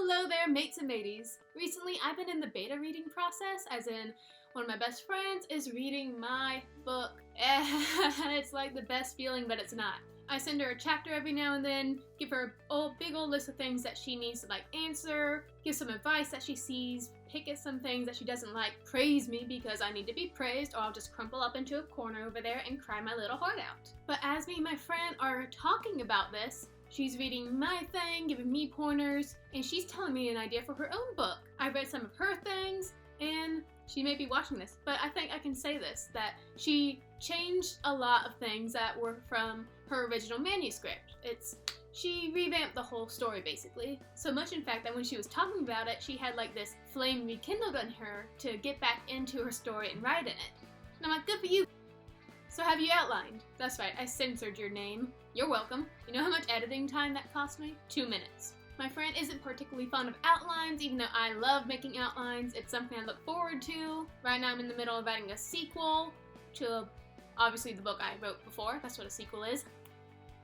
Hello there, mates and mateys. Recently, I've been in the beta reading process, as in one of my best friends is reading my book. It's like the best feeling, but it's not. I send her a chapter every now and then, give her a big old list of things that she needs to answer, give some advice that she sees, pick at some things that she doesn't like, praise me because I need to be praised, or I'll just crumple up into a corner over there and cry my little heart out. But as me and my friend are talking about this, she's reading my thing, giving me pointers, and she's telling me an idea for her own book. I read some of her things, and she may be watching this, but I think I can say this, that she changed a lot of things that were from her original manuscript. She revamped the whole story, basically. So much, in fact, that when she was talking about it, she had this flame rekindled in her to get back into her story and write in it. And I'm like, good for you. So have you outlined? That's right, I censored your name. You're welcome. You know how much editing time that cost me? 2 minutes. My friend isn't particularly fond of outlines, even though I love making outlines. It's something I look forward to. Right now I'm in the middle of writing a sequel to, obviously, the book I wrote before. That's what a sequel is.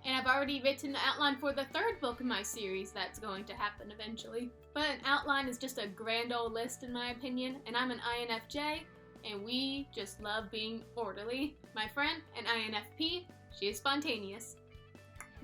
And I've already written the outline for the third book in my series that's going to happen eventually. But an outline is just a grand old list in my opinion, and I'm an INFJ, and we just love being orderly. My friend, an INFP, she is spontaneous.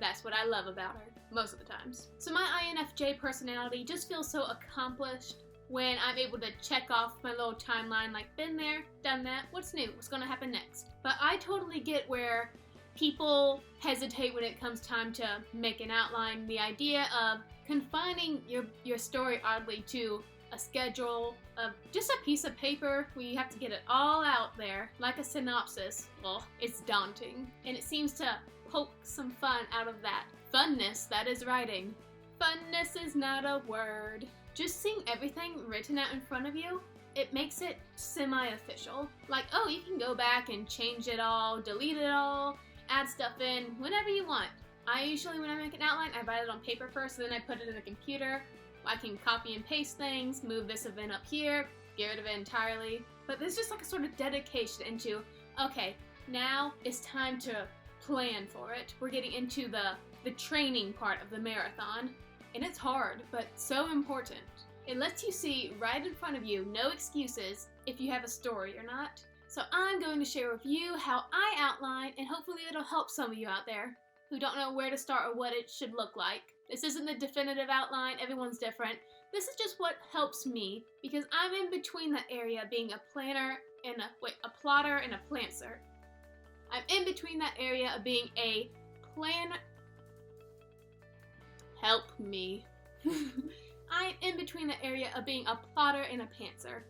That's what I love about her, most of the times. So my INFJ personality just feels so accomplished when I'm able to check off my little timeline, been there, done that, what's new, what's gonna happen next. But I totally get where people hesitate when it comes time to make an outline. The idea of confining your story oddly to a schedule of just a piece of paper where you have to get it all out there, like a synopsis, well, it's daunting. And it seems to poke some fun out of that. Funness, that is writing. Funness is not a word. Just seeing everything written out in front of you, it makes it semi-official. Oh, you can go back and change it all, delete it all, add stuff in, whenever you want. I usually, when I make an outline, I write it on paper first, then I put it in the computer. I can copy and paste things, move this event up here, get rid of it entirely. But there's just a sort of dedication into, okay, now it's time to plan for it. We're getting into the training part of the marathon. And it's hard, but so important. It lets you see right in front of you, no excuses, if you have a story or not. So I'm going to share with you how I outline, and hopefully it'll help some of you out there who don't know where to start or what it should look like. This isn't the definitive outline, everyone's different. This is just what helps me, because I'm in between that area being a planner and a plotter and a plantser. I'm in between that area of being a help me. I'm in between the area of being a plotter and a pantser.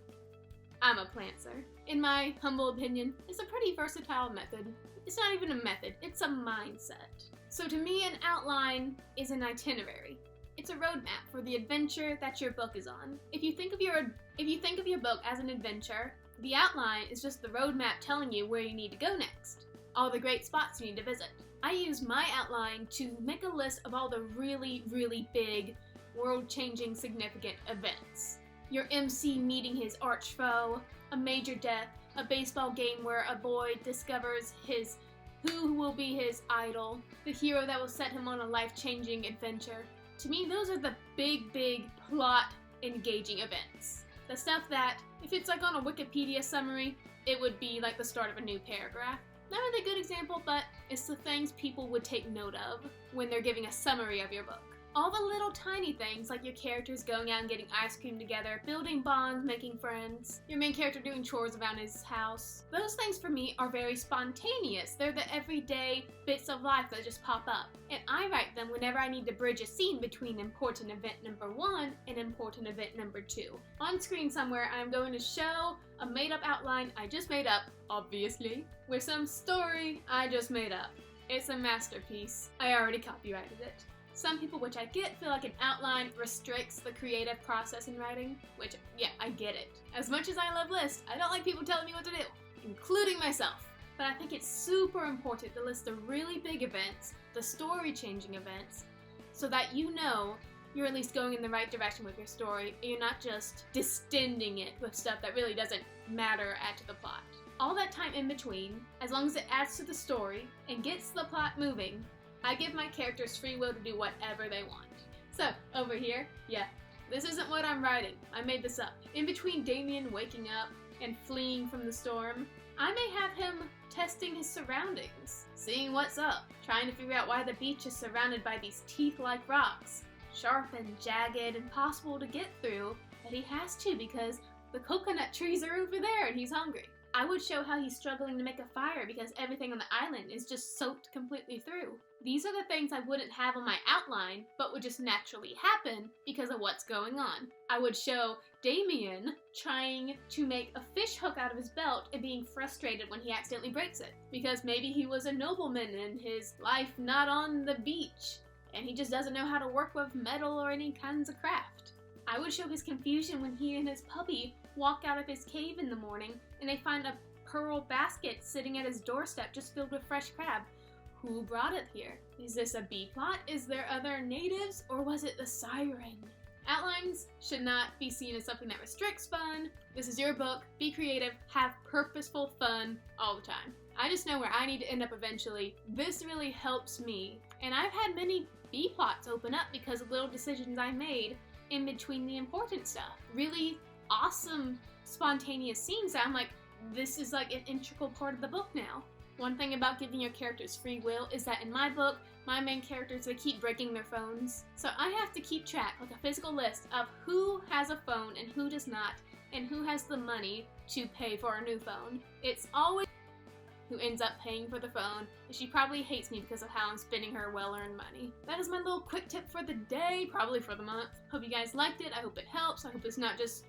I'm a plantser. In my humble opinion, it's a pretty versatile method. It's not even a method, it's a mindset. So to me, an outline is an itinerary. It's a roadmap for the adventure that your book is on. If you think of your book as an adventure, the outline is just the roadmap telling you where you need to go next. All the great spots you need to visit. I use my outline to make a list of all the really, really big, world-changing, significant events. Your MC meeting his arch foe, a major death, a baseball game where a boy discovers who will be his idol, the hero that will set him on a life-changing adventure. To me, those are the big, big, plot-engaging events. The stuff that, if it's on a Wikipedia summary, it would be the start of a new paragraph. Not really a good example, but it's the things people would take note of when they're giving a summary of your book. All the little tiny things, like your characters going out and getting ice cream together, building bonds, making friends, your main character doing chores around his house. Those things for me are very spontaneous. They're the everyday bits of life that just pop up. And I write them whenever I need to bridge a scene between important event number 1 and important event number 2. On screen somewhere, I'm going to show a made-up outline I just made up, obviously, with some story I just made up. It's a masterpiece. I already copyrighted it. Some people, which I get, feel like an outline restricts the creative process in writing, which, yeah, I get it. As much as I love lists, I don't like people telling me what to do, including myself. But I think it's super important to list the really big events, the story-changing events, so that you know you're at least going in the right direction with your story, and you're not just distending it with stuff that really doesn't matter or add to the plot. All that time in between, as long as it adds to the story and gets the plot moving, I give my characters free will to do whatever they want. So, over here, yeah, This isn't what I'm writing. I made this up. In between Damien waking up and fleeing from the storm, I may have him testing his surroundings, seeing what's up, trying to figure out why the beach is surrounded by these teeth-like rocks, sharp and jagged, impossible to get through, but he has to because the coconut trees are over there and he's hungry. I would show how he's struggling to make a fire because everything on the island is just soaked completely through. These are the things I wouldn't have on my outline, but would just naturally happen because of what's going on. I would show Damien trying to make a fish hook out of his belt and being frustrated when he accidentally breaks it, because maybe he was a nobleman in his life not on the beach, and he just doesn't know how to work with metal or any kinds of craft. I would show his confusion when he and his puppy walk out of his cave in the morning and they find a pearl basket sitting at his doorstep just filled with fresh crab. Who brought it here? Is this a B-plot? Is there other natives? Or was it the siren? Outlines should not be seen as something that restricts fun. This is your book. Be creative. Have purposeful fun all the time. I just know where I need to end up eventually. This really helps me. And I've had many B-plots open up because of little decisions I made in between the important stuff. Really awesome, spontaneous scenes that I'm like, this is like an integral part of the book now. One thing about giving your characters free will is that in my book, my main characters, they keep breaking their phones. So I have to keep track, like a physical list, of who has a phone and who does not, and who has the money to pay for a new phone. It's always who ends up paying for the phone, and she probably hates me because of how I'm spending her well-earned money. That is my little quick tip for the day, probably for the month. Hope you guys liked it. I hope it helps. I hope it's not just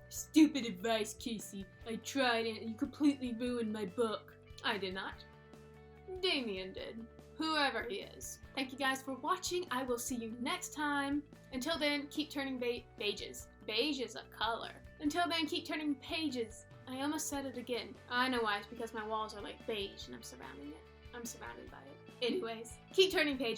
stupid advice, Casey. I tried and you completely ruined my book. I did not. Damien did. Whoever he is. Thank you guys for watching. I will see you next time. Until then, keep turning pages. Beige is a color. Until then, keep turning pages. I almost said it again. I know why. It's because my walls are like beige and I'm surrounded by it. Anyways, keep turning pages.